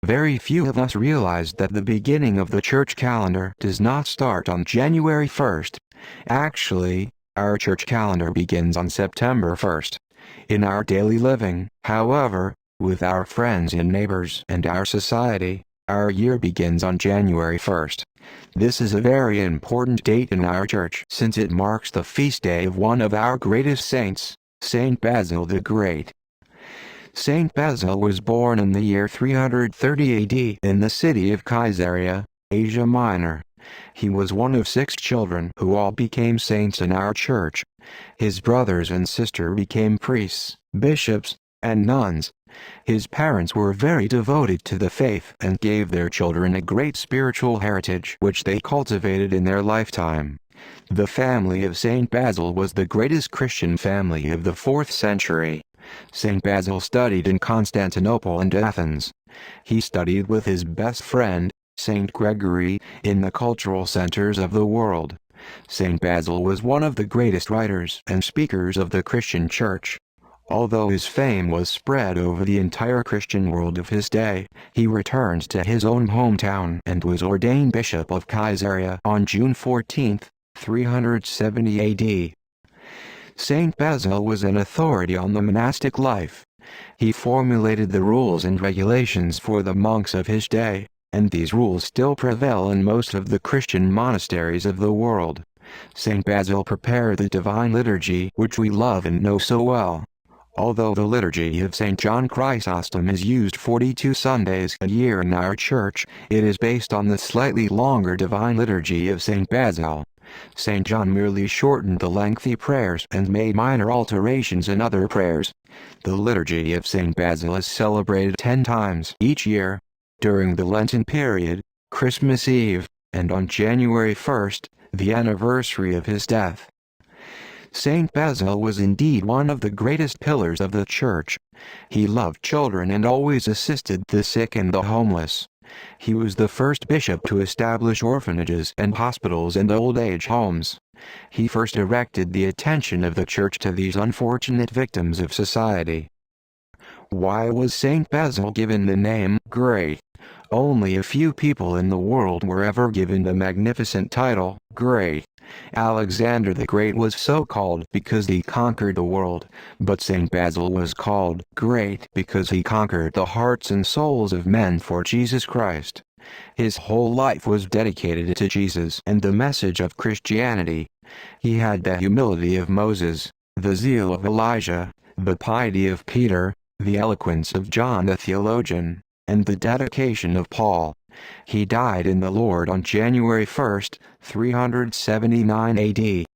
Very few of us realize that the beginning of the church calendar does not start on January 1st. Actually, our church calendar begins on September 1st. In our daily living, however, with our friends and neighbors and our society, our year begins on January 1st. This is a very important date in our church since it marks the feast day of one of our greatest saints, St. Basil the Great. St. Basil was born in the year 330 AD in the city of Caesarea, Asia Minor. He was one of 6 children who all became saints in our church. His brothers and sister became priests, bishops, and nuns. His parents were very devoted to the faith and gave their children a great spiritual heritage which they cultivated in their lifetime. The family of St. Basil was the greatest Christian family of the 4th century. St. Basil studied in Constantinople and Athens. He studied with his best friend, St. Gregory, in the cultural centers of the world. St. Basil was one of the greatest writers and speakers of the Christian Church. Although his fame was spread over the entire Christian world of his day, he returned to his own hometown and was ordained Bishop of Caesarea on June 14, 370 AD. St. Basil was an authority on the monastic life. He formulated the rules and regulations for the monks of his day, and these rules still prevail in most of the Christian monasteries of the world. St. Basil prepared the Divine Liturgy which we love and know so well. Although the Liturgy of St. John Chrysostom is used 42 Sundays a year in our church, it is based on the slightly longer Divine Liturgy of St. Basil. St. John merely shortened the lengthy prayers and made minor alterations in other prayers. The Liturgy of St. Basil is celebrated 10 times each year, during the Lenten period, Christmas Eve, and on January 1st, the anniversary of his death. St. Basil was indeed one of the greatest pillars of the Church. He loved children and always assisted the sick and the homeless. He was the first bishop to establish orphanages and hospitals and old age homes. He first directed the attention of the Church to these unfortunate victims of society. Why was St. Basil given the name Great? Only a few people in the world were ever given the magnificent title, Great. Alexander the Great was so called because he conquered the world, but St. Basil was called Great because he conquered the hearts and souls of men for Jesus Christ. His whole life was dedicated to Jesus and the message of Christianity. He had the humility of Moses, the zeal of Elijah, the piety of Peter, the eloquence of John the theologian, and the dedication of Paul. He died in the Lord on January 1, 379 AD.